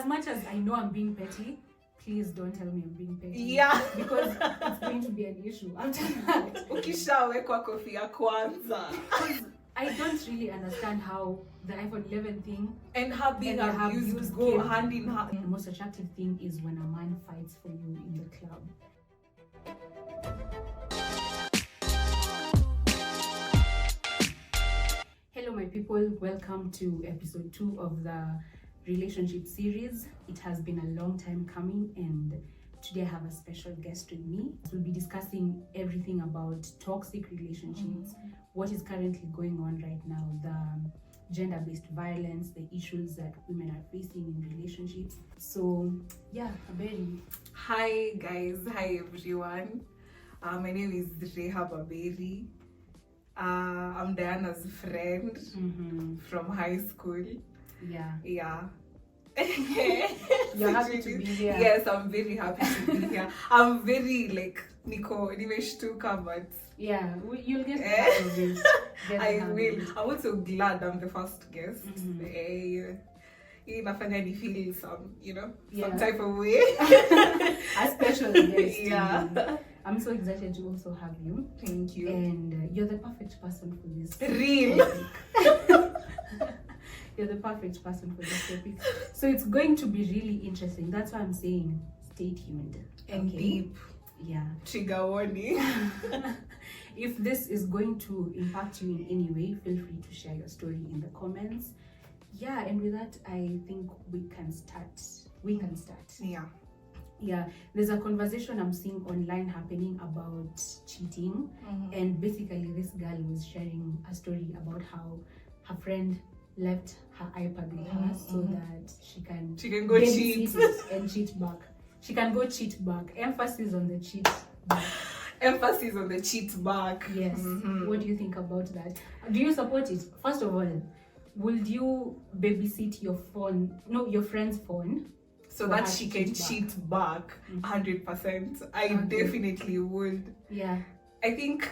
much as I know I'm being petty, please don't tell me I'm being petty. Yeah. Because it's going to be an issue after that. Ukishawekwa kofia kwanza. I don't really understand how the iPhone 11 thing and her being abused go hand in hand. The most attractive thing is when a man fights for you in the club. Hello my people, welcome to episode 2 of the relationship series. It has been a long time coming and today I have a special guest with me. We'll be discussing everything about toxic relationships, what is currently going on right now, the gender-based violence, the issues that women are facing in relationships. So yeah, Aberi. Hi guys, hi everyone. My name is Reha Baberi. I'm Diana's friend from high school. Yeah. You're happy to be here. Yes, I'm very happy to be here. I'm very nimeshtuka, but yeah, you'll get the hang of it. I will. I'm also glad I'm the first guest. Inafanya ni feel some type of way. A special guest. Yeah. I'm so excited to also have you. Thank you. And you're the perfect person for this. Real. You're the perfect person for this topic. So it's going to be really interesting. That's why I'm saying stay tuned. And deep. Yeah. Trigger warning. If this is going to impact you in any way, feel free to share your story in the comments. Yeah, and with that, I think we can start. Yeah, there's a conversation I'm seeing online happening about cheating. And basically this girl was sharing a story about how her friend left her iPad with her so that she can go cheat and cheat back. She can go cheat back. Emphasis on the cheat back. Emphasis on the cheat back. Yes. What do you think about that? Do you support it? First of all, would you babysit your friend's phone so that she can cheat back 100%? I definitely would. Yeah. I think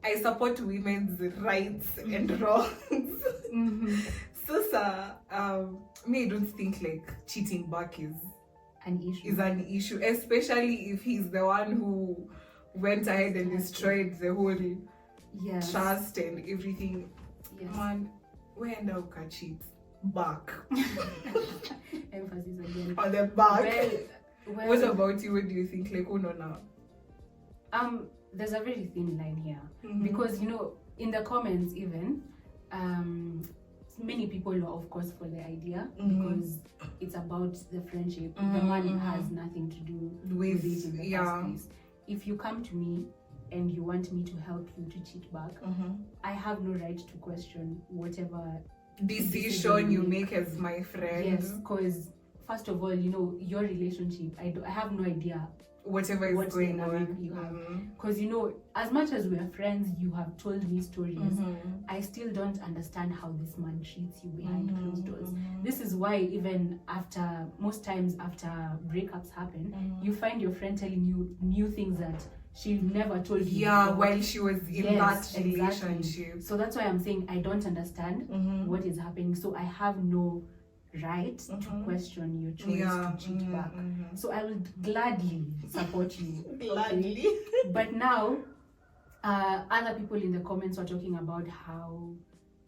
I support women's rights and wrongs. So me, I don't think cheating back is an issue, especially if he's the one who went ahead and destroyed the whole trust and everything. Yes. Man, when thou can cheat back. Emphasis again on the back. Well, what about you? What do you think? No. There's a very thin line here because in the comments even many people are of course for the idea because it's about the friendship. The man has nothing to do with it in the first place. If you come to me and you want me to help you to cheat back, I have no right to question whatever decision you make as my friend. Yes, because first of all, your relationship, I have no idea whatever is going on you have, because as much as we are friends, you have told me stories. I still don't understand how this man treats you behind closed doors. This is why even most times after breakups happen, you find your friend telling you new things that she never told you before. While she was in that relationship. Exactly. So that's why I'm saying I don't understand what is happening, so I have no right to question your choice to cheat back. So I will gladly support you. Gladly. But now other people in the comments are talking about how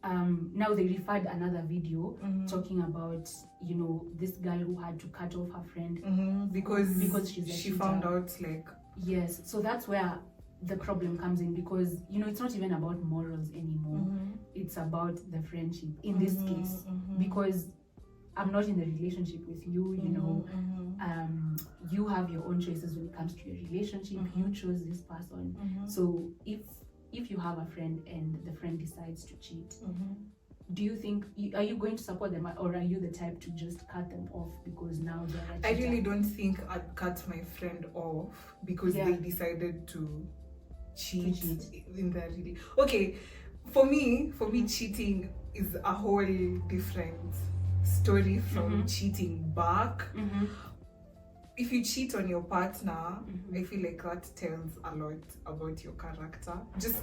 now they referred another video talking about this girl who had to cut off her friend because she found out yes. So that's where the problem comes in, because it's not even about morals anymore. It's about the friendship in this case, because I'm not in the relationship with you, you have your own choices when it comes to your relationship. You chose this person. So if you have a friend and the friend decides to cheat, do you think, are you going to support them, or are you the type to just cut them off because now they're a cheater? I really don't think I'd cut my friend off because they decided to cheat in their relationship. Okay, for me cheating is a whole different story from cheating back. If you cheat on your partner, I feel like that tells a lot about your character. Just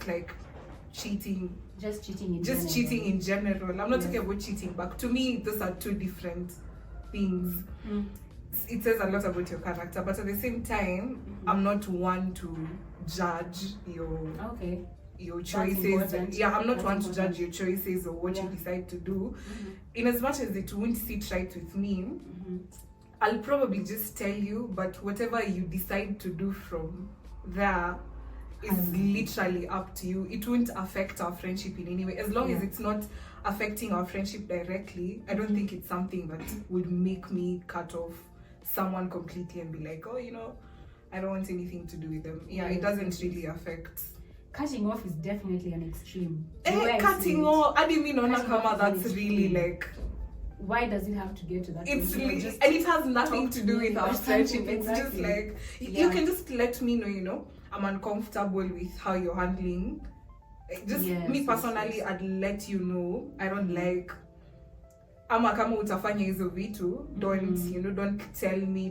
cheating in general. I'm not talking about cheating back. To me, those are two different things, it says a lot about your character. But at the same time, I'm not one to judge your choices. I'm not one to judge your choices or what you decide to do. In as much as it won't sit right with me, I'll probably just tell you, but whatever you decide to do from there is literally up to you. It won't affect our friendship in any way. As long as it's not affecting our friendship directly, I don't think it's something that would make me cut off someone completely and be like, oh, I don't want anything to do with them. It doesn't really affect. Cutting off is definitely an extreme. Cutting off, I didn't mean on a camera, that's really like. Why does it have to get to that? It's really, and it has nothing to do with our friendship. It's just like, you can just let me know, I'm uncomfortable with how you're handling. Just me personally, I'd let you know. I don't like, ama kama utafanya hizo vitu, don't tell me,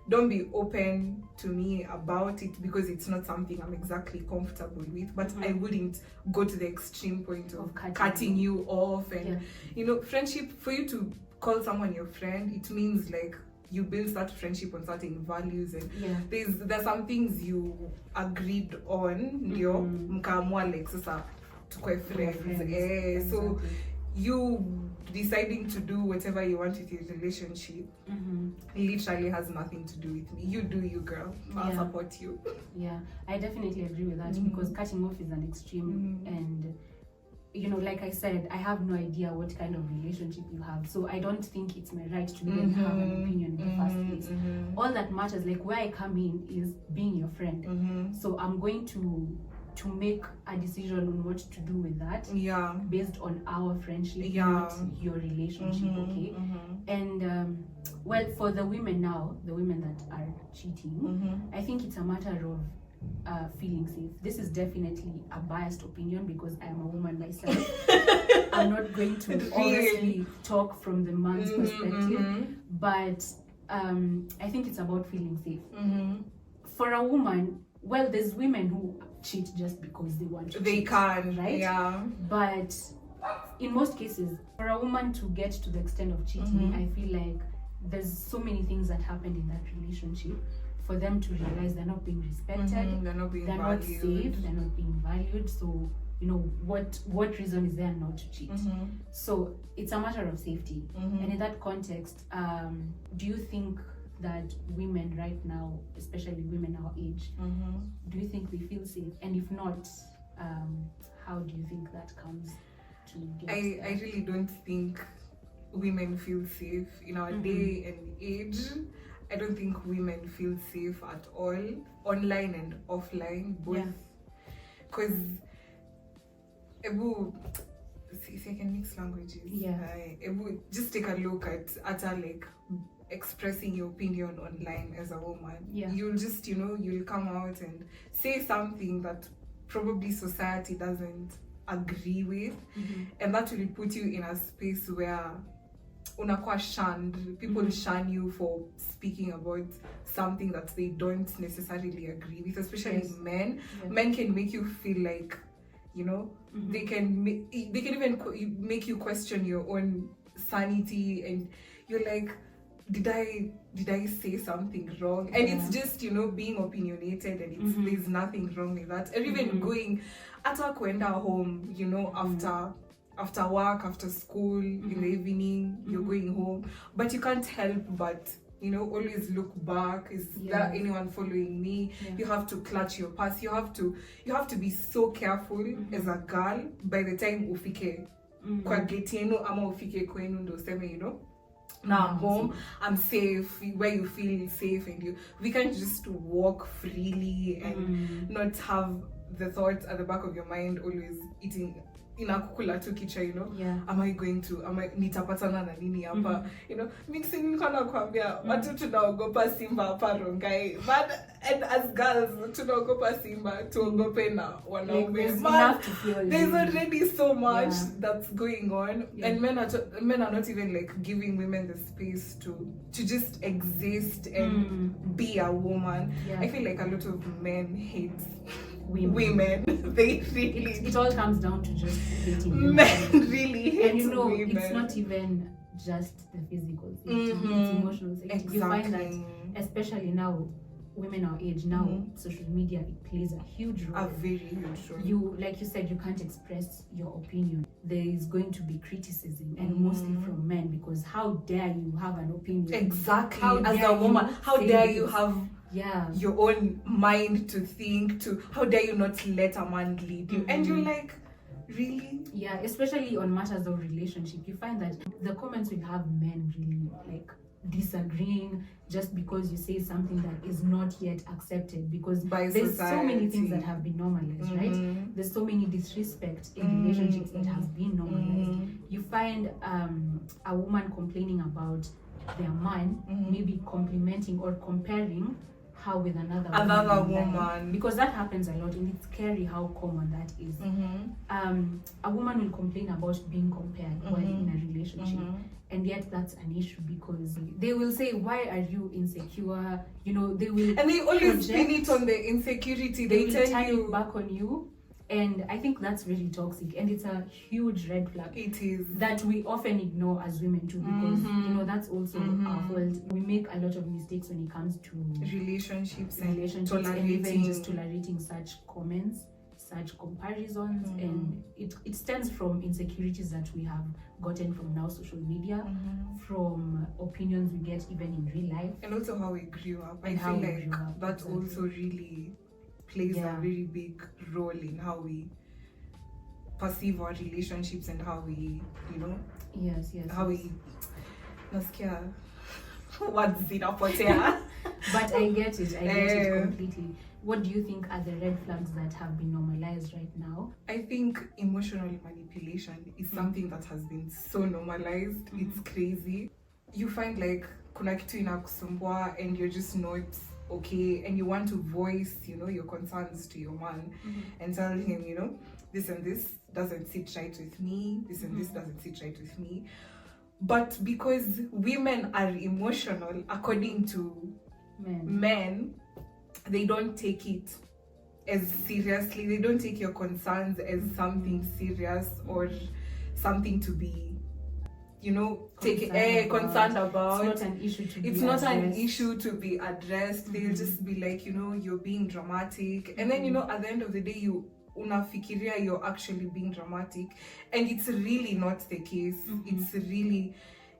don't be open to me about it, because it's not something I'm exactly comfortable with. But I wouldn't go to the extreme point of cutting you off. And friendship, for you to call someone your friend, it means like you build that friendship on certain values, and there's some things you agreed on, ndio mkaamua like sasa tukue friends. So you deciding to do whatever you want with your relationship literally has nothing to do with me. You do you, girl. I'll support you. I definitely agree with that, because cutting off is an extreme, and like I said, I have no idea what kind of relationship you have, so I don't think it's my right to even have an opinion in the first place. All that matters, like where I come in, is being your friend. So I'm going to make a decision on what to do with that based on our friendship, not your relationship. And well, for the women now, the women that are cheating, I think it's a matter of feeling safe. This is definitely a biased opinion, because I am a woman myself. I'm not going to honestly talk from the man's perspective, but I think it's about feeling safe. For a woman, well, there's women who cheat just because they want to. They can, right? But in most cases, for a woman to get to the extent of cheating, I feel like there's so many things that happened in that relationship for them to realize they're not being respected, they're not being valued, not safe, they're not being valued. So what reason is there not to cheat? So it's a matter of safety. And in that context, do you think that women right now, especially women our age, do you think we feel safe? And if not, how do you think that comes to get I really don't think women feel safe in our day and age. I don't think women feel safe at all, online and offline, both. Because if I can mix languages, just take a look at her, like expressing your opinion online as a woman. You'll just you'll come out and say something that probably society doesn't agree with, and that will put you in a space where unakuwa shunned. People shun you for speaking about something that they don't necessarily agree with, especially men. Men can make you feel like they can even make you question your own sanity, and you're like, did I say something wrong? And it's just being opinionated, and there's nothing wrong with that. And even going ata kwenda home, after work, after school, in the evening, you're going home, but you can't help but always look back. Is there anyone following me? You have to clutch your purse. You have to be so careful as a girl. By the time ufike kwa gate yenu ama ufike kwenu ndo useme now I'm home, I'm safe, where you feel safe, and we can't just walk freely and not have the thoughts at the back of your mind always eating inakukula tu kichwa, am I going to, nitapatana na nini hapa, mimi nilikuwa nakwambia watu tunaogopa simba hapa Rongai, but and as girls tunaogopa simba, tuogope na wanaume. There's already so much that's going on, and men are not even like giving women the space to just exist and be a woman. I feel like a lot of men hate women. They really, it all comes down to just hating men really hate and women. It's not even just the physical safety, it's emotional safety. You find that, especially now, women our age now, social media, it plays a huge role. A very huge role. You, like you said, you can't express your opinion. There is going to be criticism, and mostly from men, because how dare you have an opinion? Exactly. As a woman, how dare you have your own mind to think, to how dare you not let a man lead you? And you're like, really? Yeah, especially on matters of relationship, you find that the comments will have men really like disagreeing just because you say something that is not yet accepted, because there's so many things that have been normalized, right? There's so many disrespect in relationships that have been normalized. You find a woman complaining about their man, maybe complimenting or comparing her with another woman, because that happens a lot, and it's scary how common that is. A woman will complain about being compared while in a relationship, and yet that's an issue, because they will say, why are you insecure? You know, they will, and they always pin it on the insecurity. They will tell turn you it back on you. And I think that's really toxic, and it's a huge red flag. It is. That we often ignore as women too, because you know, that's also our fault. We make a lot of mistakes when it comes to relationships and even just tolerating such comments, such comparisons, and it stems from insecurities that we have gotten from now social media, from opinions we get even in real life, and also how we grew up. I feel like that also really plays a very big role in how we perceive our relationships and how we, you know, how we nasikia words zinapotea. But I get it completely. What do you think are the red flags that have been normalized right now? I think emotional manipulation is something that has been so normalized. It's crazy. You find like kuna kitu inakusumbua and you're just not okay, and you want to voice, you know, your concerns to your man and tell him, you know, this and this doesn't sit right with me, this and this doesn't sit right with me. But because women are emotional, according to men, they don't take it as seriously. They don't take your concerns as something serious or something to be, you know, concerned about. It's not an issue to be It's addressed. not an issue to be addressed. They'll just be like, you know, you're being dramatic. And then, you know, at the end of the day, you unafikiria you're actually being dramatic. And it's really not the case.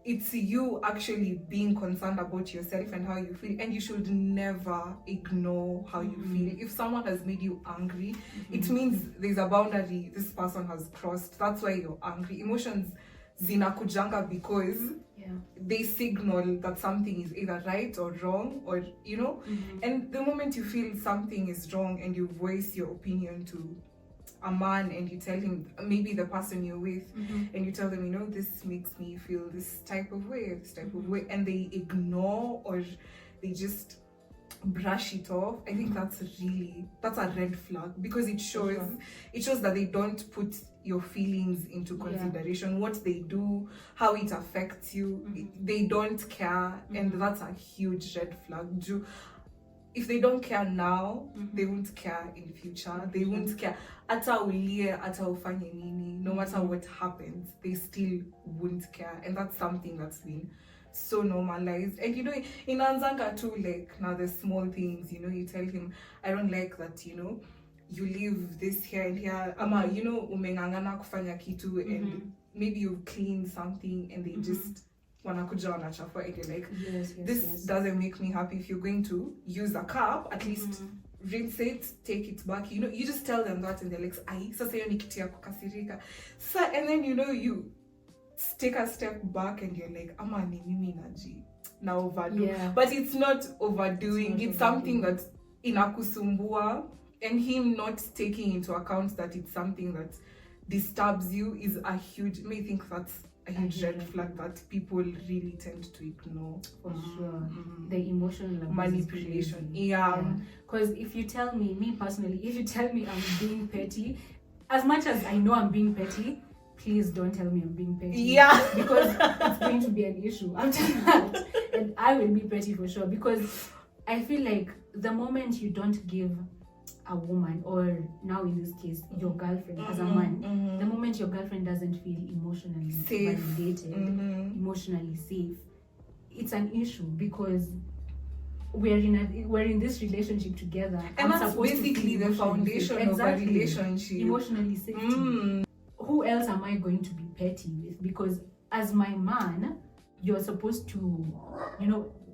It's you actually being concerned about yourself and how you feel. And you should never ignore how you feel. If someone has made you angry, it means there's a boundary this person has crossed. That's why you're angry. Emotions zinakujanga because they signal that something is either right or wrong, or, you know, and the moment you feel something is wrong and you voice your opinion to a man and you tell him, maybe the person you're with, and you tell them, you know, this makes me feel this type of way, and they ignore or they just brush it off, I think that's a red flag, because it shows that they don't put your feelings into consideration, what they do, how it affects you. They don't care, and that's a huge red flag. If they don't care now, they won't care in future. They won't care. Ata ulie, ata ufanye nini, no matter what happens, they still won't care, and that's something that's been so normalized. And you know, in Anzanga too, like now the small things, you know, you tell him, I don't like that, you know, you leave this here and here, ama, you know, umengangana kufanya kitu, and maybe you clean something and they just wanakuja wanachafua, and you're like, this doesn't make me happy. If you're going to use a cup, at least rinse it, take it back, you know, you just tell them that, and they're like, ai, sasa hiyo ni kitu ya kukasirika. So, and then, you know, you take a step back and you're like, ama ni mimi na overdo. But it's not overdoing. It's something that's inakusumbua, and him not taking into account that it's something that disturbs you is a huge, may think that's a huge red flag that people really tend to ignore. For sure. The emotional manipulation. Because if you tell me personally, if you tell me I'm being petty, as much as I know I'm being petty, please don't tell me I'm being petty. Because it's going to be an issue after that. And I will be petty for sure. Because I feel like the moment you don't give a woman, or now in this case your girlfriend as a man, the moment your girlfriend doesn't feel emotionally Safe. validated, emotionally safe, it's an issue, because we're in this relationship together, and I'm that's supposed to basically feel the foundation safe. of a relationship. Emotionally safety. Who else am I going to be petty with? Because as my man, you're supposed to,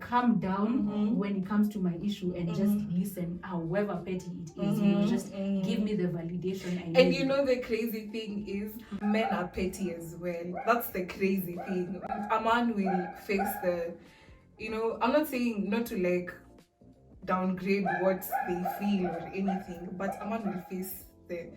calm down when it comes to my issue and just listen, however petty it is. Just give me the validation I need. And the crazy thing is, men are petty as well. That's the crazy thing. A man will face the, I'm not saying not to like downgrade what they feel or anything, but a man will face the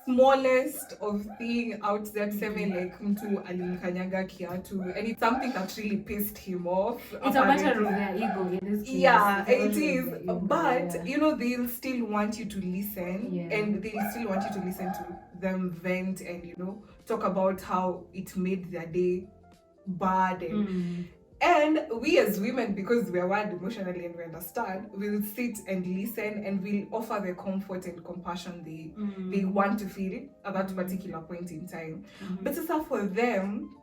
smallest of thing out there, tuseme like mtu alimkanyaga kiatu, and it's something that really pissed him off. It's a matter of their ego in this case. Yeah, it is. But they'll still want you to listen, and they'll still want you to listen to them vent and talk about how it made their day bad. And we as women, because we are wired emotionally and we understand, will sit and listen, and will offer the comfort and compassion they want to feel at that particular point in time. But so for them,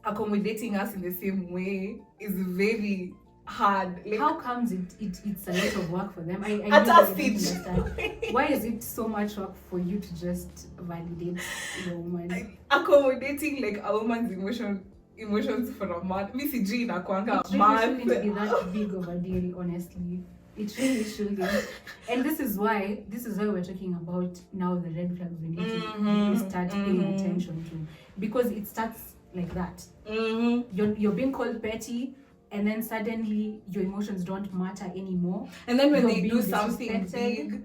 accommodating us in the same way is very hard. Like, how comes it's a lot of work for them? I at really us don't understand. Why is it so much work for you to just validate your woman? Accommodating like a woman's emotions for a man. Me sijui inakuanga math. It really shouldn't be that big of a deal, honestly. It really shouldn't. And this is why we're talking about now the red flags we need to really start paying attention to, because it starts like that. You're being called petty, and then suddenly your emotions don't matter anymore. And then when they do something big,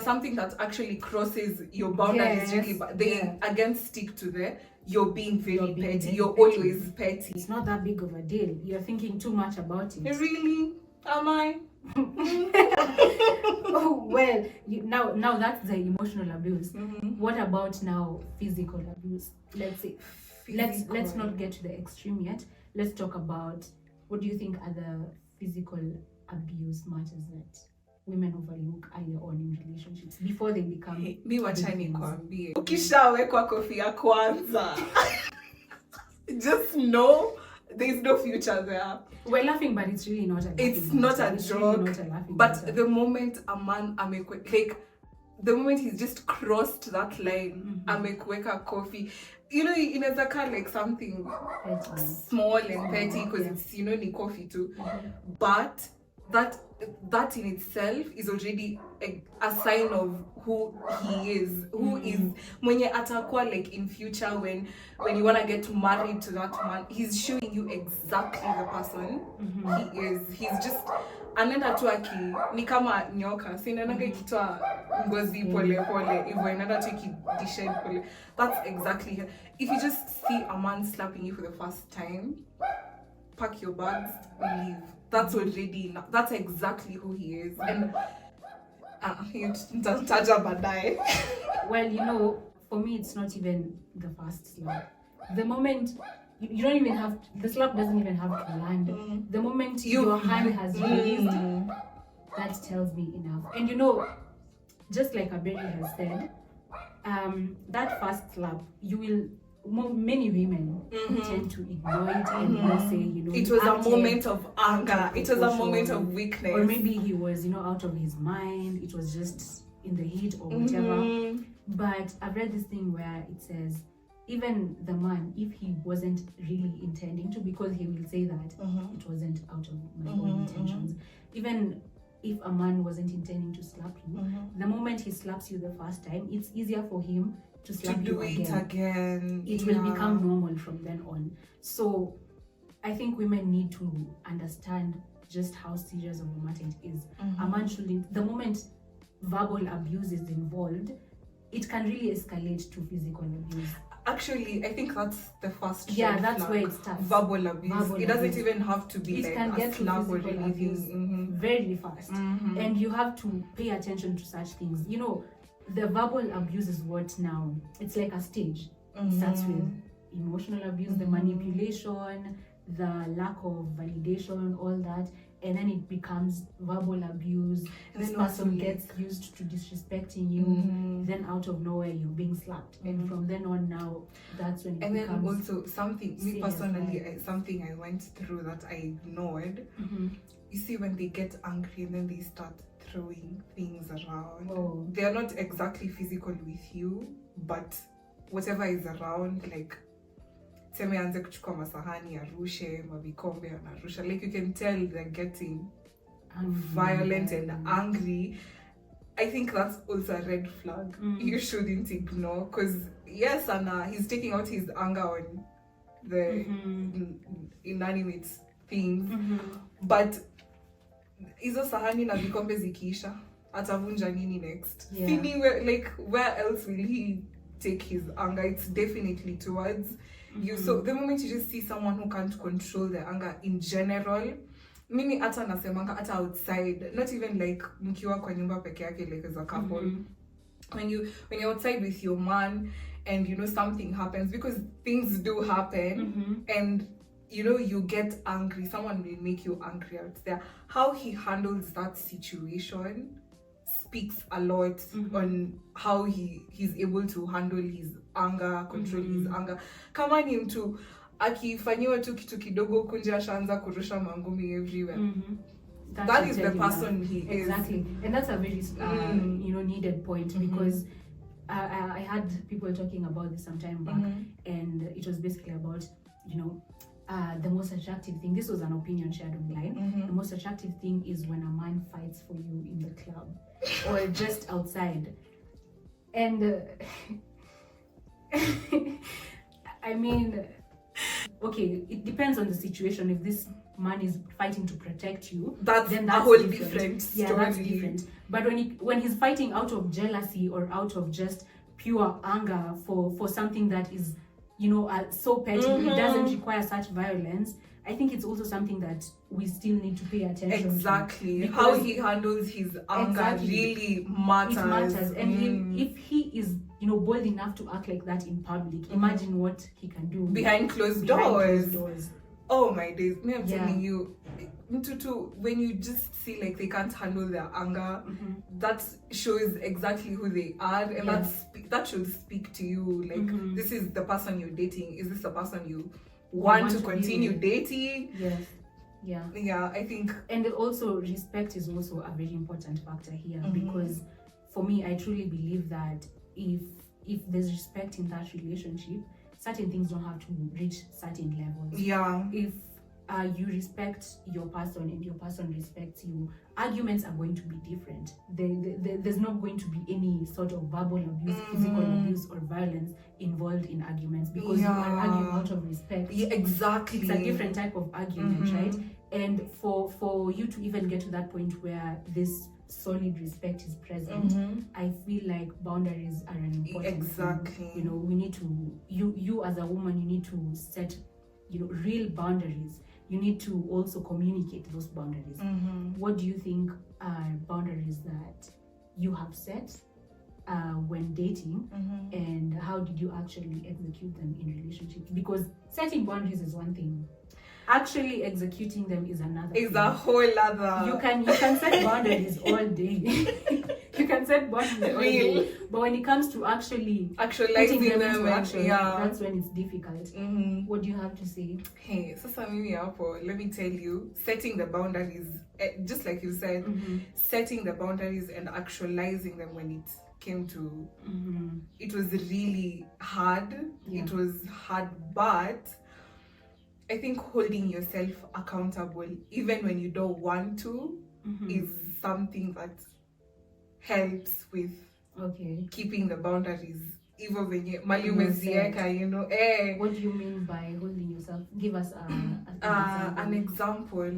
something that actually crosses your boundaries, really, but they again stick to you're being very petty. You're always petty. It's not that big of a deal. You're thinking too much about it. Really? Am I? Oh, well, now that's the emotional abuse. What about now physical abuse? Let's say, let's not get to the extreme yet. Let's talk about, what do you think are the physical abuse matters that women overlook earlier on in relationships before they become mi wachani kwambie, ukishawekwa kofia kwanza, just know there's no future there. We're laughing, but it's really not a laughing. It's not a joke. Really not a laughing but matter. The moment a man the moment he's just crossed that line, amekweka coffee, inaweza kaa like something petty, small and petty, because it's ni coffee too. But that in itself is already a sign of who he is, who is mwenye atakuwa like in future when you want to get married to that man. He's showing you exactly the person he is. He's just anaenda tu ni kama nyoka, si inaenda ikitoa ngozi pole pole hivyo, inaenda tu ikidished pole. That's exactly, if you just see a man slapping you for the first time, pack your bags, leave. That's exactly who he is. And well, for me it's not even the first slap. The moment you don't even have, the slap doesn't even have to land. The moment your hand has released, that tells me enough. And just like Aberi has said, that first slap, many women tend to ignore it and say, it was a moment of anger, it was a moment of weakness, or maybe he was out of his mind, it was just in the heat or whatever. But I've read this thing where it says, even the man, if he wasn't really intending to, because he will say that it wasn't out of my own intentions, even if a man wasn't intending to slap you, the moment he slaps you the first time, it's easier for him to slap you again. It will become normal from then on. So I think women need to understand just how serious of a matter it is. A man shouldn't, the moment verbal abuse is involved, it can really escalate to physical abuse. Actually, I think that's the first that's where it starts. Verbal abuse. It doesn't even have to be it can get to physical abuse very fast. And you have to pay attention to such things. The verbal abuse is what now, it's like a stage. It starts with emotional abuse, the manipulation, the lack of validation, all that, and then it becomes verbal abuse. And This then person also, gets used to disrespecting you. Then out of nowhere you're being slapped, and from then on now, that's when it and becomes. then also something, me serious, personally, right? something I went through that I ignored. You see, when they get angry and then they start throwing things around, they are not exactly physical with you, but whatever is around, like seme anze kuchukua masahani arushe, mavikombe anarusha, like you can tell they're getting violent and angry. I think that's also a red flag. You shouldn't ignore, because yes, Anna, he's taking out his anger on the inanimate things, but hizo sahani na vikombe zikiisha atavunja nini next? Like where else will he take his anger? It's definitely towards you. So the moment you just see someone who can't control their anger in general, mimi hata nasemanga hata outside, not even like mkiwa kwa nyumba peke yake, like as a couple, when you're outside with your man and you know something happens, because things do happen, and you know you get angry, someone will make you angry out there. How he handles that situation speaks a lot on how he's able to handle his anger, control his anger. Kama ni mtu akifanyiwa tu kitu kidogo kunje ashaanza kurusha mangumi everywhere, that is the person he is. Exactly. And that's a very needed point, because I had people talking about this some time back, and it was basically about, the most attractive thing, this was an opinion shared online, the most attractive thing is when a man fights for you in the club or just outside. And I mean, okay, it depends on the situation. If this man is fighting to protect you, that's a whole different story. Yeah, that's different. But when he's fighting out of jealousy or out of just pure anger for something that is, so petty, it doesn't require such violence, I think it's also something that we still need to pay attention to. Exactly. How he handles his anger really matters. It matters. And if he is, bold enough to act like that in public, imagine what he can do behind closed doors. Oh my days. Me, I'm telling you, when you just see like they can't handle their anger, that shows exactly who they are, and that should speak to you. Like, this is the person you're dating. Is this the person you want to continue dating? Yes. Yeah, I think. And also respect is also a very important factor here, because for me, I truly believe that if there's respect in that relationship, certain things don't have to reach certain levels. Yeah. If you respect your person and your person respects you, arguments are going to be different. There's not going to be any sort of verbal abuse, physical abuse, or violence involved in arguments, because you are arguing out of respect. Yeah, exactly. It's a different type of argument, right? And for you to even get to that point where this solid respect is present, I feel like boundaries are an important thing. We need to, you as a woman, you need to set real boundaries. You need to also communicate those boundaries. What do you think are boundaries that you have set when dating, and how did you actually execute them in relationships? Because setting boundaries is one thing, actually executing them is another. It's a whole other. You can set boundaries all day. You can set boundaries all day, but when it comes to actualizing them into action, that's when it's difficult. What do you have to say? Hey, sasa mimi hapo, let me tell you, setting the boundaries, just like you said, setting the boundaries and actualizing them when it came to, it was really hard. It was hard, but I think holding yourself accountable, even when you don't want to, is something that helps with keeping the boundaries. Even when you What do you mean by holding yourself? Give us an example.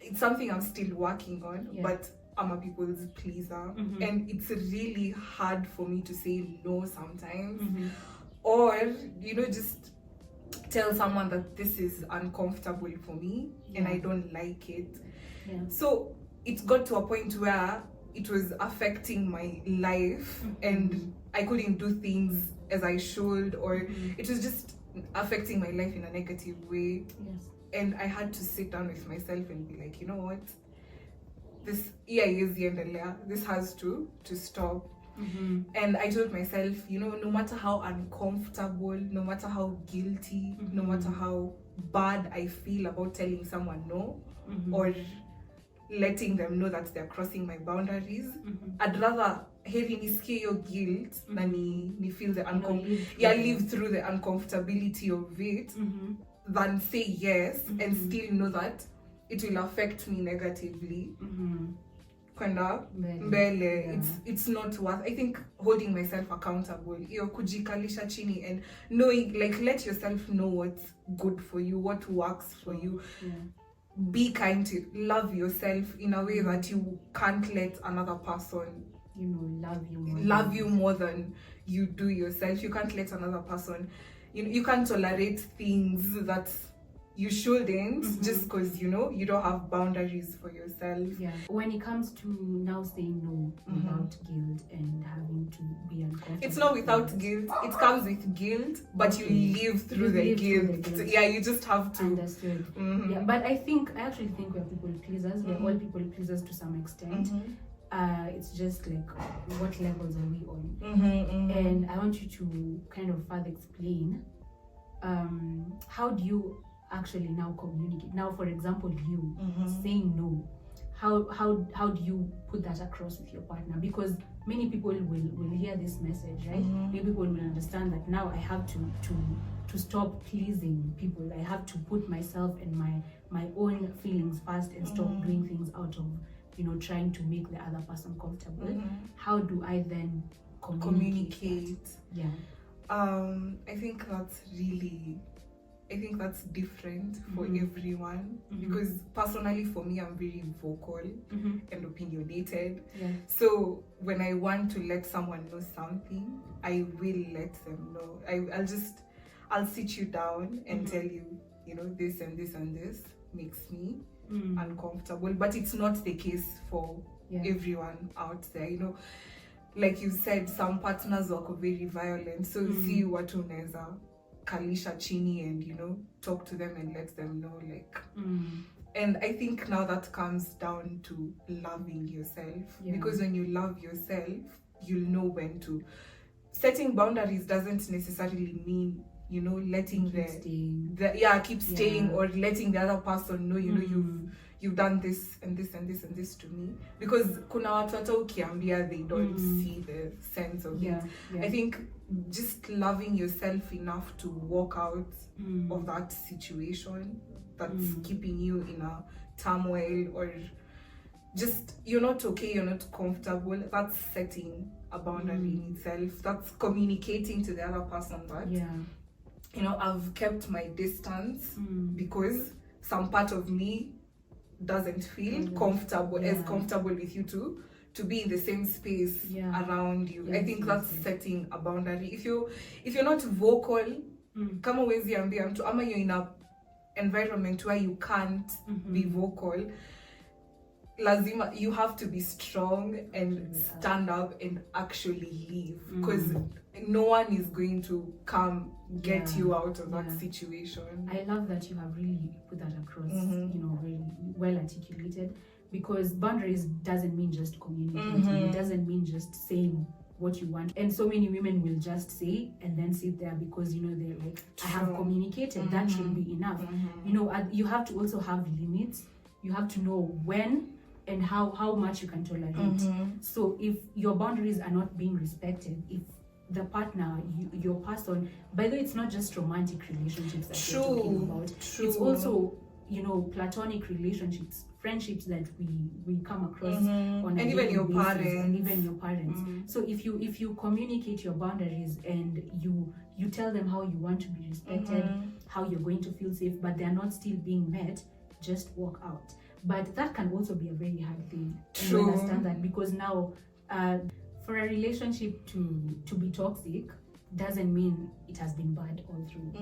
It's something I'm still working on, but I'm a people's pleaser, and it's really hard for me to say no sometimes, or just tell someone that this is uncomfortable for me and I don't like it. So it got to a point where it was affecting my life, and I couldn't do things as I should, or it was just affecting my life in a negative way. Yes. And I had to sit down with myself and be like, you know what, this this has to stop. And I told myself, you know, no matter how uncomfortable, no matter how guilty, no matter how bad I feel about telling someone no, or letting them know that they're crossing my boundaries, I'd rather heri nisikie your guilt na ni feel the live through the uncomfortability of it, than say yes and still know that it will affect me negatively. Kwenda mbele, it's not worth. I think holding myself accountable, iyo kujikalisha chini and knowing, like, let yourself know what's good for you, what works for you. Be kind to love yourself in a way that you can't let another person, you know, love you more than you do yourself. You can't let another person, you can't tolerate things that you shouldn't, just because, you know, you don't have boundaries for yourself. When it comes to now saying no without guilt and having to be uncomfortable, it's not without guilt, it comes with guilt, but you live through the guilt. You just have to understood. But I actually think we're people pleasers. We're all people pleasers to some extent. It's just like, what levels are we on? And I want you to kind of further explain, how do you actually now communicate? Now, for example, you saying no, how do you put that across with your partner? Because many people will hear this message, right? Many people will understand that now I have to stop pleasing people. I have to put myself and my own feelings first and stop doing things out of, you know, trying to make the other person comfortable. How do I then communicate? I think that's different for everyone, because personally for me, I'm very vocal and opinionated. So when I want to let someone know something, I will let them know. I'll sit you down and tell you, you know, this and this and this makes me uncomfortable. But it's not the case for everyone out there, you know. Like you said, some partners are very violent, so see what unaweza kalisha chini and, you know, talk to them and let them know, like, and I think now that comes down to loving yourself, because when you love yourself, you'll know when to. Setting boundaries doesn't necessarily mean, you know, letting keep staying or letting the other person know, you know, you've done this and this and this and this to me, because kuna watu hata ukiambia they don't see the sense of it. I think just loving yourself enough to walk out of that situation that's keeping you in a turmoil, or just you're not okay, you're not comfortable, that's setting a boundary in itself. That's communicating to the other person that you know, I've kept my distance because some part of me doesn't feel comfortable with you to be in the same space around you. I think that's setting a boundary. If you're not vocal, kama huwezi ambia mtu, ama you're in a environment where you can't be vocal, lazima, you have to be strong and stand up and actually leave, because no one is going to come get you out of that situation. I love that you have really put that across, you know, very well articulated, because boundaries doesn't mean just communicating. It doesn't mean just saying what you want. And so many women will just say and then sit there because, you know, they're like, I have communicated, that should be enough. You know, you have to also have limits. You have to know when and how much you can tolerate. So if your boundaries are not being respected, if the partner, your person, by the way, it's not just romantic relationships that we're talking about. It's also, you know, platonic relationships, friendships that we come across on a daily basis, and even your parents. So if you communicate your boundaries and you tell them how you want to be respected, how you're going to feel safe, but they're not still being met, just walk out. But that can also be a very hard thing. And I understand that, because now for a relationship to be toxic doesn't mean it has been bad all through,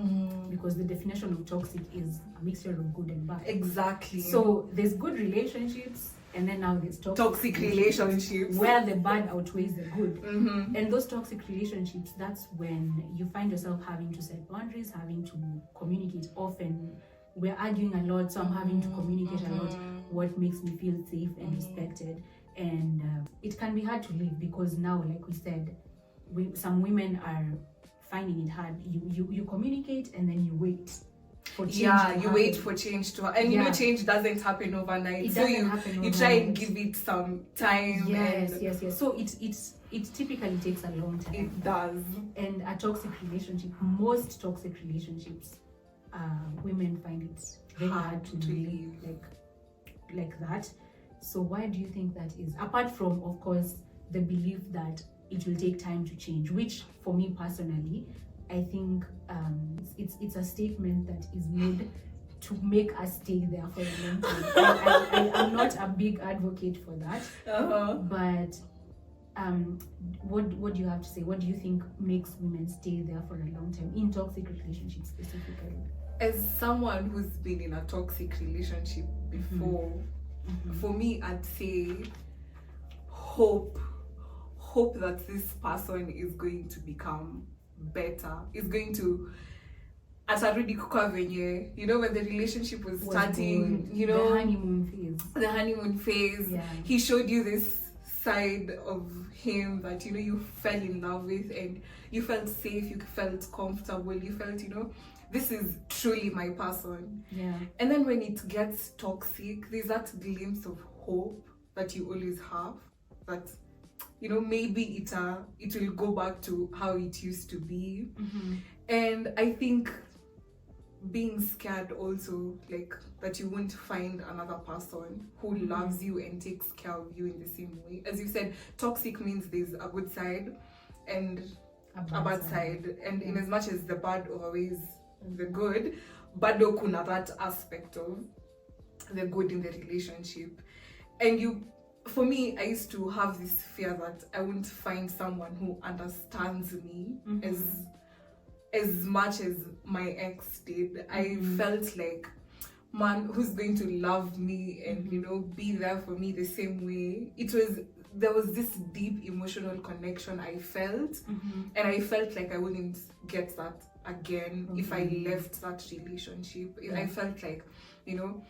because the definition of toxic is a mixture of good and bad. Exactly. So there's good relationships and then now there's toxic relationships where the bad outweighs the good. Mm-hmm. And those toxic relationships, that's when you find yourself having to set boundaries, having to communicate often. We're arguing a lot, so I'm having to communicate a lot what makes me feel safe and respected. And it can be hard to live, because now, like we said, some women are finding it hard. You communicate and then you wait for change. Yeah, you wait for change to happen. And you know, change doesn't happen overnight. It so doesn't happen overnight. You try and give it some time. Yes. So it typically takes a long time. It does. And a toxic relationship, most toxic relationships, women find it very hard to live like that. So why do you think that is? Apart from, of course, the belief that it will take time to change, which for me personally, I think it's a statement that is made to make us stay there for a long time. I'm not a big advocate for that, but what do you have to say? What do you think makes women stay there for a long time in toxic relationships specifically? As someone who's been in a toxic relationship before, for me, I'd say hope that this person is going to become better, is going to atarudi kukua venye, you know, when the relationship was starting, you know, the honeymoon phase, he showed you this side of him that, you know, you fell in love with, and you felt safe, you felt comfortable, you felt, you know, this is truly my person. And then when it gets toxic, there's that glimpse of hope that you always have, that, you know, maybe it will go back to how it used to be. And I think being scared also, like, that you won't find another person who loves you and takes care of you in the same way. As you said, toxic means there's a good side and a bad side. And in as much as the bad outweighs the good, bado kuna that aspect of the good in the relationship. And for me, I used to have this fear that I wouldn't find someone who understands me as much as my ex did. I felt like, man, who's going to love me and, you know, be there for me the same way. There was this deep emotional connection I felt, and I felt like I wouldn't get that again if I left that relationship. I felt like, you know,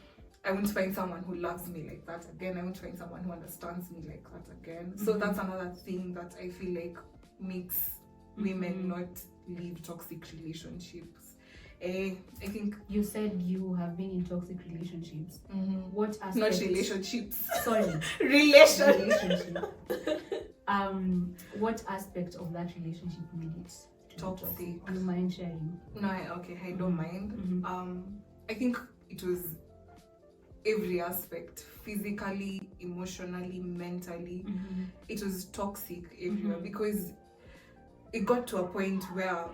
I won't find someone who loves me like that again. I won't find someone who understands me like that again. So that's another thing that I feel like makes women not leave toxic relationships. I think you said you have been in toxic relationships. What aspect? Not relationships. Sorry. Relationship. What aspect of that relationship made it toxic? Do you mind sharing? No, I don't mind. I think it was every aspect, physically, emotionally, mentally. It was toxic everywhere, because it got to a point where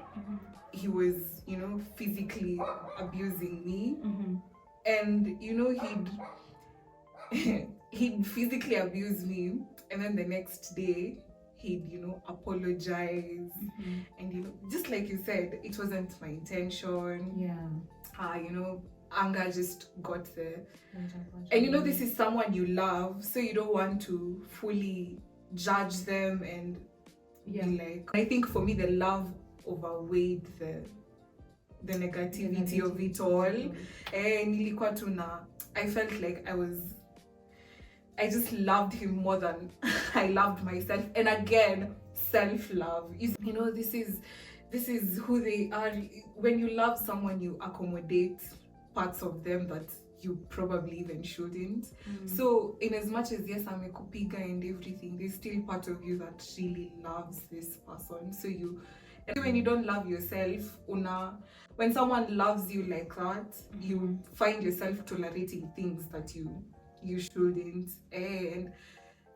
he was, you know, physically abusing me, and, you know, he'd physically abuse me, and then the next day he'd, you know, apologize, and, you know, just like you said, it wasn't my intention. You know, anger just got there, and, you know, this is someone you love, so you don't want to fully judge them and be like. I think for me, the love overweighed the negativity of it all. Nilikuwa tu na, I felt like I just loved him more than I loved myself. And again, self-love is, you know, this is who they are. When you love someone, you accommodate parts of them that you probably even shouldn't. So in as much as, yes, I'm a kupiga and everything, there's still part of you that really loves this person. So when you don't love yourself, when someone loves you like that, you find yourself tolerating things that you shouldn't. And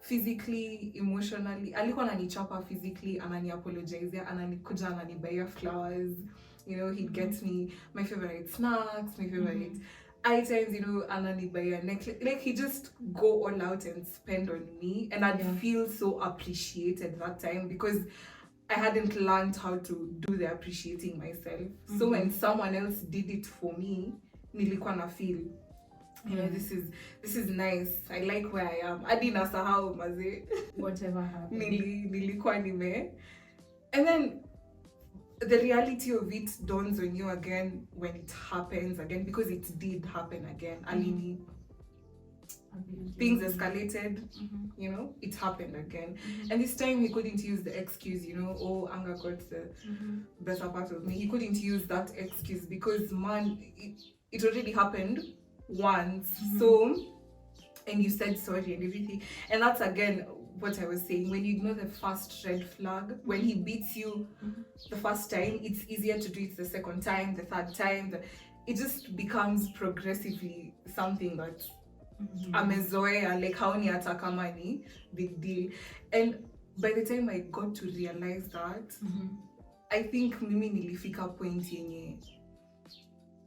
physically, emotionally, alikuwa ananichapa physically, ananiapologizia, ananikuja ananibaya flowers, you know, he'd get me my favorite snacks, my favorite items, you know, ananibaya necklace. Like, he just go all out and spend on me, and I'd feel so appreciated that time, because I hadn't learned how to do the appreciating myself. So when someone else did it for me, nilikuwa na feel you know, this is nice, I like where I am, hadi nasahau maze whatever happened. nilikuwa nime. And then the reality of it dawns on you again when it happens again, because it did happen again. Alini, things escalated, you know, it happened again. And this time he couldn't use the excuse, you know, oh, anger got the better part of me. He couldn't use that excuse because, man, it already happened once. So, and you said sorry and everything. And that's again what I was saying, when you ignore the first red flag, when he beats you the first time, it's easier to do it the second time, the third time. It just becomes progressively something that amezoea, like haoni hata kama ni big deal. And by the time I got to realize that, I think mimi nilifika point yenye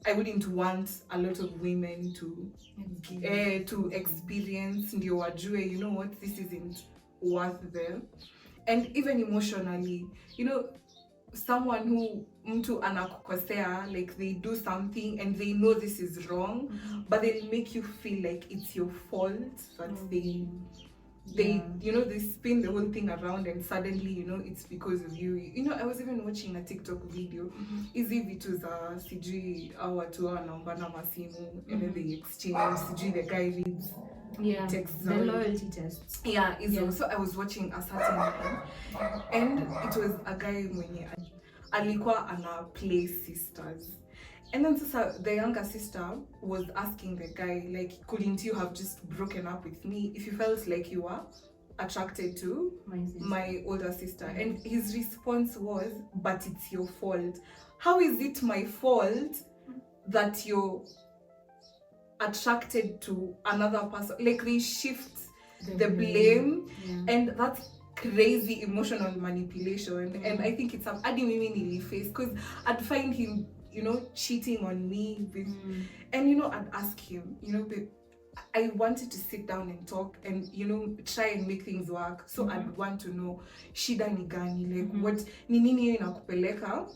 I wouldn't want a lot of women to experience, ndio wajue, you know what, this isn't worth them. And even emotionally, you know, someone who mtu anakukosea, like they do something and they know this is wrong, but they'll make you feel like it's your fault that they you know, they spin the whole thing around and suddenly, you know, it's because of you. You know, I was even watching a TikTok video, hizi vitu za sijui au watu wanaombana masimu and then they exchange, sijui the guy reads texts, the loyalty tests. So I was watching a certain one and it was a guy mwenye alikuwa ana play sisters. And then the younger sister was asking the guy, like, couldn't you have just broken up with me if you felt like you were attracted to my older sister? And his response was, but it's your fault. How is it my fault that you're attracted to another person? Like, they shift the blame. And that's crazy emotional manipulation. And I think it's adi mimi niliface, because I'd find him, you know, cheating on me with, and you know, I'd ask him, you know, I wanted to sit down and talk and, you know, try and make things work. So I'd want to know, shida ni gani, like what ni nini inakupeleka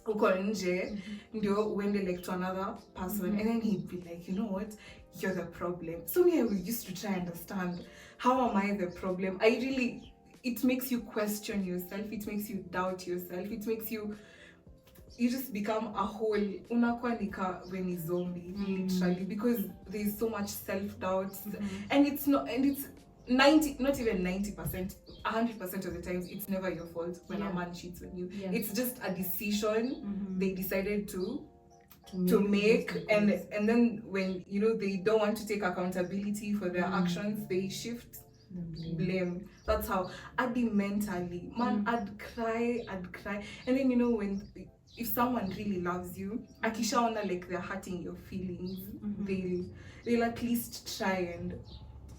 uko nje ndio uende like to another person. And then he'd be like, you know what, you're the problem. So me, I used to try and understand, how am I the problem? It makes you question yourself, it makes you doubt yourself, it makes you just become a whole unakuwa nika when is zombie, literally, because there's so much self-doubt. And it's 90, not even 90%, 100% of the times it's never your fault when a man cheats on you. It's just a decision they decided to make, and then when, you know, they don't want to take accountability for their actions, they shift blame. That's how I'd be mentally, man. I'd cry, and then, you know, if someone really loves you, akishaona like they're hurting your feelings, they'll at least try and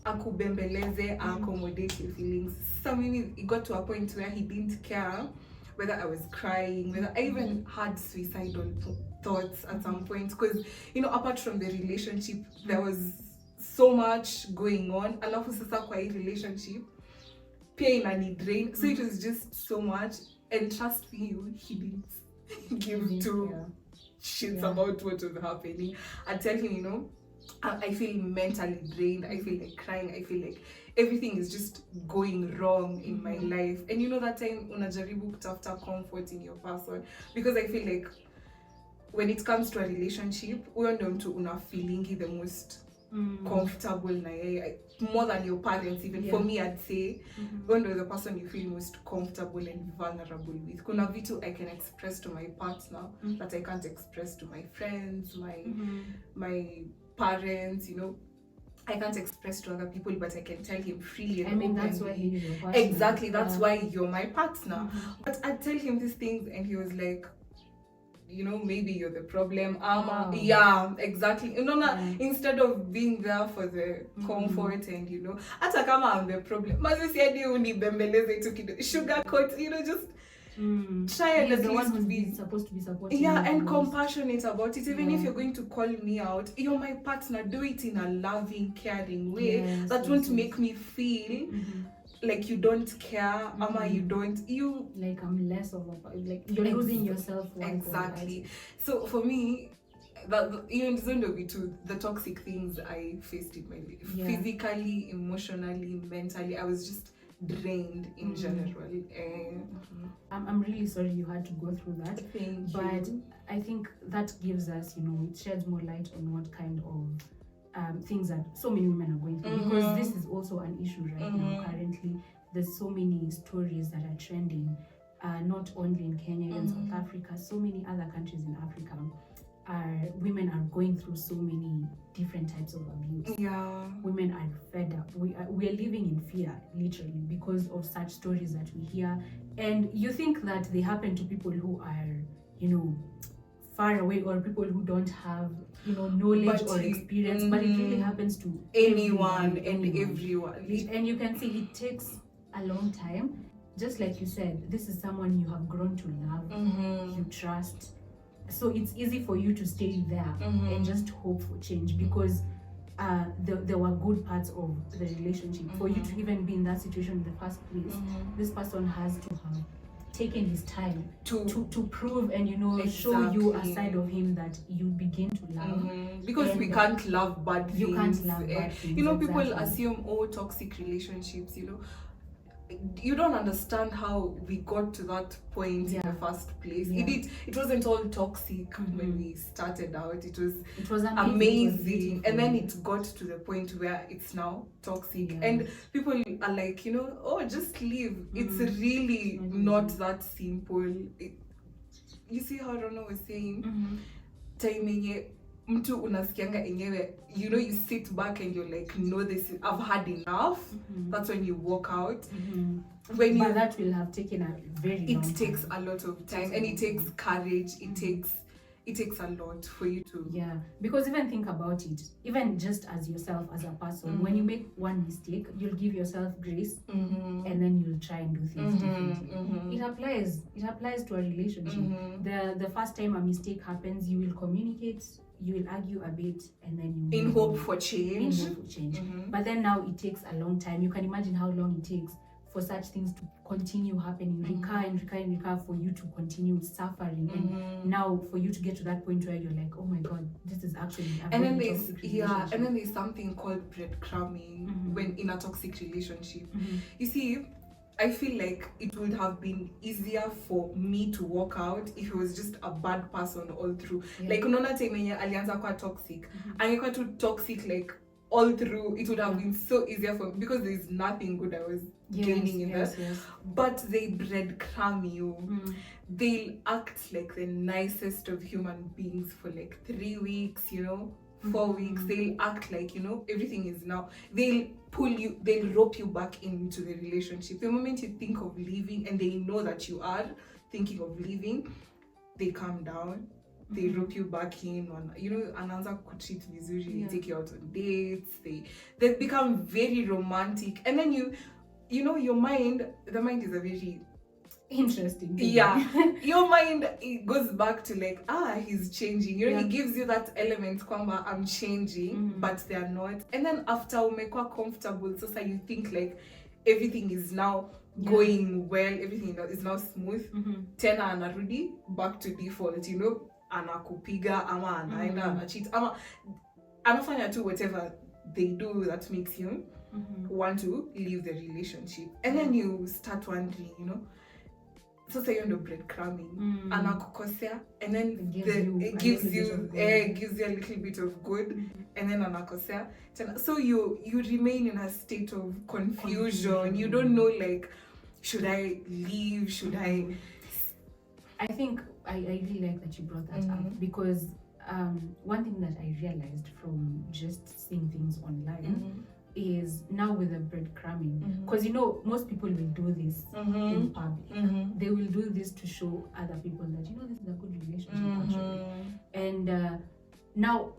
akubembeleze, accommodate your feelings. So maybe it got to a point where he didn't care whether I was crying, whether I even had suicidal thoughts at some point, because, you know, apart from the relationship, there was so much going on. Alafu sasa kwa hii relationship pia inani drain, so it was just so much. And trust me, he didn't give two shits about what was happening. I tell him, you know, I feel mentally drained, I feel like crying, I feel like everything is just going wrong in my life. And you know, that time unajaribu kutafuta comfort in your person, because I feel like when it comes to a relationship, huyo ndio mtu una feelingi the most comfortable na yeye, more than your parents even. For me, I'd say when the person you feel most comfortable and vulnerable with. Kuna vitu I can express to my partner that I can't express to my friends, my parents, you know. I can't express to other people, but I can tell him freely and openly. That's why he's your partner. Exactly, that's why you're my partner. But I tell him these things and he was like, you know, maybe you're the problem. Yeah, exactly. You know, instead of being there for the comfort and, you know, hata kama I'm the problem, mazi siadi unibembeleze tu kidogo, sugarcoat, you know, just try and at least be supposed to be supportive. And compassionate about it. Even if you're going to call me out, you're my partner. Do it in a loving, caring way that won't make me feel like you don't care, ama you like I'm less of a, like you're losing yourself. Exactly. So for me, even too, the toxic things I faced in my life, physically, emotionally, mentally, I was just drained in general. I'm really sorry you had to go through that. Thank but you. I think that gives us, it sheds more light on what kind of things that so many women are going through, because this is also an issue right now. Currently, there's so many stories that are trending, not only in Kenya and South Africa, so many other countries in Africa. Women are going through so many different types of abuse. Women are fed up. We are living in fear, literally, because of such stories that we hear. And you think that they happen to people who are, far away, or people who don't have, knowledge or experience, but it really happens to anyone and everyone. And you can see it takes a long time. Just like you said, this is someone you have grown to love, you trust. So it's easy for you to stay there and just hope for change, because there were good parts of the relationship. For you to even be in that situation in the first place, this person has to have taken his time to prove and show you a side of him that you begin to love. Because we can't love bad things. You can't love bad things. People assume toxic relationships, you don't understand how we got to that point in the first place. It wasn't all toxic when we started out. It was amazing. And then it got to the point where it's now toxic. And people are like, just leave. It's really not that simple. You see how Rona was saying? Time mtu unasikianga enyewe, you sit back and you're like, no, I've had enough. That's when you walk out. But that will have taken a very long time. It takes a lot of time, and it takes courage. It takes a lot for you to... Yeah, because even think about it, even just as yourself, as a person, when you make one mistake, you'll give yourself grace, and then you'll try and do things differently. It applies to a relationship. The first time a mistake happens, you will communicate, you will argue a bit, and then you in hope for change. But then now it takes a long time. You can imagine how long it takes for such things to continue happening, recur, for you to continue suffering, and now for you to get to that point where you're like, oh my god, this is actually a and then there's something called breadcrumbing when in a toxic relationship. You see, I feel like it would have been easier for me to walk out if it was just a bad person all through. Like unaona time yenye alianza kwa toxic, angekuwa too toxic like all through, it would have been so easier for me, because there's nothing good I was gaining in that. But they breadcrumb you. They'll act like the nicest of human beings for like 3 weeks, 4 weeks. They'll act like, everything is now. They'll pull you, they'll rope you back into the relationship. The moment you think of leaving, and they know that you are thinking of leaving, they calm down. They rope you back in on, anaanza kutreat vizuri, take you out on dates. They become very romantic, and then your mind, the mind is a very interesting thing. Your mind, it goes back to like, he's changing. He gives you that element kwamba I'm changing, but they are not. And then after umekuwa comfortable, so you think like everything is now going well, everything is now smooth. Tena anarudi back to default, anakupiga ama anaenda anacheat ama anafanya tu whatever they do that makes you want to leave the relationship. And then you start wondering, so say you're on the breadcrumbing, anakukosea, and then it gives you a little bit of good, and then anakosea. So you remain in a state of confusion. You don't know, like, should I leave? Should I think I really like that you brought that up, because one thing that I realized from just seeing things online is now with the breadcrumbing, because most people will do this in public. They will do this to show other people that this is a good relationship actually. And now,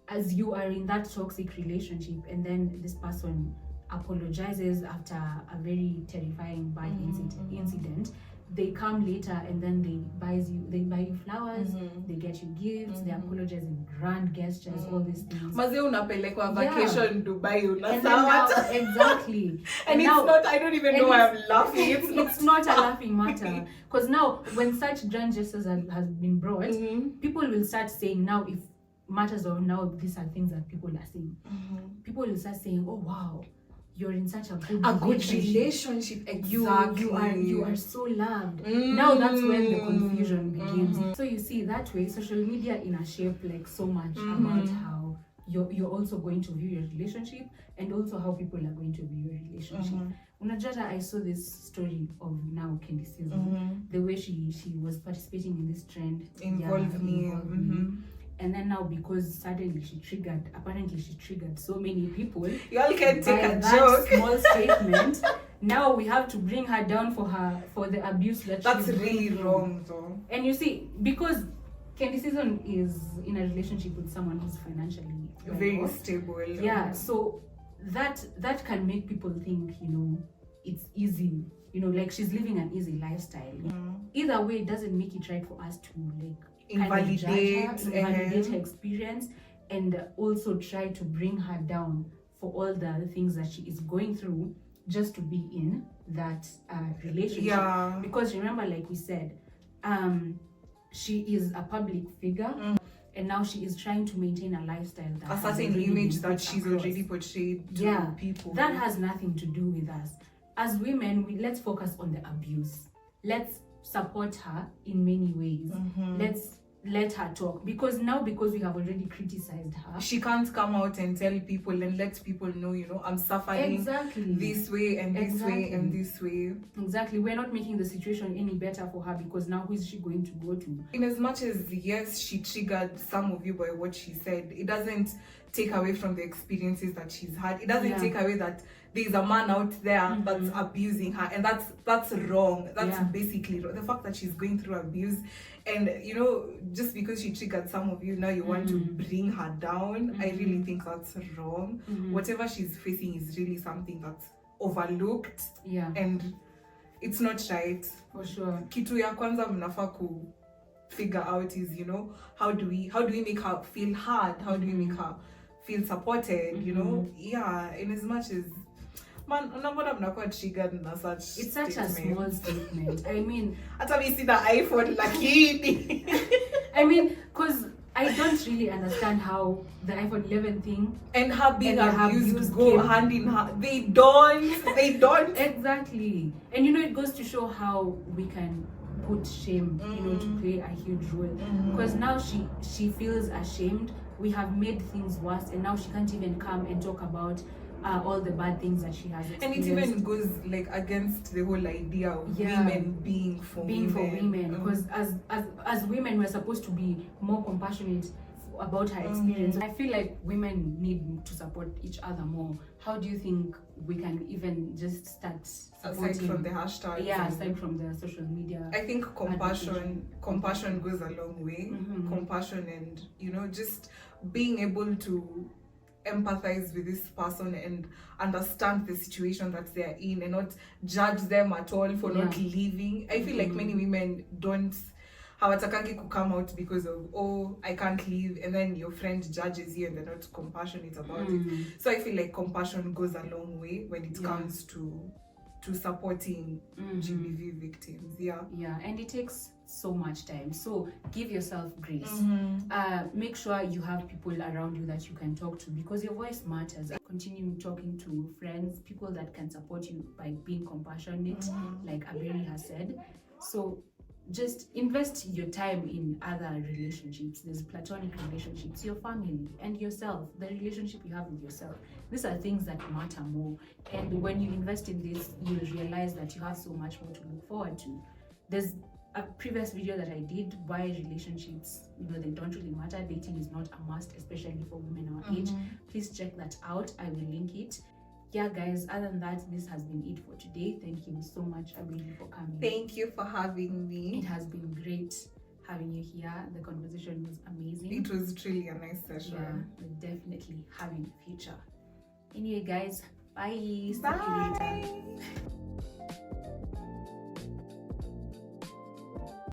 as you are in that toxic relationship, and then this person apologizes after a very terrifying bad incident, they come later and then they buy you flowers, they get you gifts, they apologize in grand gestures, all these things. Maze unapelekwa vacation Dubai exactly. And it's now, not, I don't even know why I'm laughing. It's not a laughing matter. Because now when such grand gestures has been brought, people will start saying, now if matters of now, these are things that people are saying. People will start saying, oh wow, you're in such a good relationship. Exactly. You are so loved. Now that's when the confusion begins. So you see, that way social media in a shape like so much about how you're also going to view your relationship, and also how people are going to view your relationship. Unajata, I saw this story of now Candy Season, the way she was participating in this trend, Involve me. And then now, because suddenly apparently she triggered so many people. Y'all can take a that joke. Small statement. Now we have to bring her down for the abuse that's really wrong though. And you see, because Candy Season is in a relationship with someone who's financially very stable. Yeah, so that can make people think, it's easy. Like she's living an easy lifestyle. Either way, it doesn't make it right for us to invalidate her experience, and also try to bring her down for all the things that she is going through just to be in that relationship. Yeah. Because remember, like we said, she is a public figure, and now she is trying to maintain a lifestyle that a certain image that she's already portrayed to people. That has nothing to do with us. As women, let's focus on the abuse. Let's support her in many ways. Let's let her talk, because we have already criticized her, she can't come out and tell people and let people know, I'm suffering this way and this way and this way. Exactly. We're not making the situation any better for her, because now who is she going to go to? In as much as, yes, she triggered some of you by what she said, it doesn't take away from the experiences that she's had. It doesn't take away that there's a man out there that's abusing her, and that's wrong. That's basically wrong. The fact that she's going through abuse, and just because she triggered some of you, now you want to bring her down. I really think that's wrong. Whatever she's facing is really something that's overlooked, and it's not right. For sure. Kitu ya kwanza mnafaa ku figure out is, how do we make her feel heard? How do we make her feel supported? In as much as it's such a small statement. I mean, hata mimi sina iPhone lakini I mean, because I don't really understand how the iPhone 11 thing and her being abused go hand in hand. They don't exactly. And it goes to show how we can put shame to play a huge role, because now she feels ashamed. We have made things worse, and now she can't even come and talk about all the bad things that she has experienced. And it even goes against the whole idea of women being for women. Because as women, we're supposed to be more compassionate about her experience. I feel like women need to support each other more. How do you think we can even just start supporting? Aside from the hashtags. Yeah, aside from the social media. I think compassion goes a long way. Compassion and, just being able to empathize with this person and understand the situation that they're in, and not judge them at all for not leaving. I feel like many women don't hawatakangi to come out because of, oh, I can't leave, and then your friend judges you and they're not compassionate about it. So I feel like compassion goes a long way when it comes to supporting GBV victims. And it takes so much time, so give yourself grace. Make sure you have people around you that you can talk to, because your voice matters. Continue talking to friends, people that can support you by being compassionate, like Aberi has said. So just invest your time in other relationships. There's platonic relationships, your family, and yourself, the relationship you have with yourself. These are things that matter more. And when you invest in this, you'll realize that you have so much more to look forward to. There's a previous video that I did, why relationships, they don't really matter. Dating is not a must, especially for women our age. Please check that out. I will link it. Yeah, guys, other than that, this has been it for today. Thank you so much, Abeli, for coming. Thank you for having me. It has been great having you here. The conversation was amazing. It was truly a nice session. Yeah, we'll definitely have in the future. Anyway, guys, bye. See you later.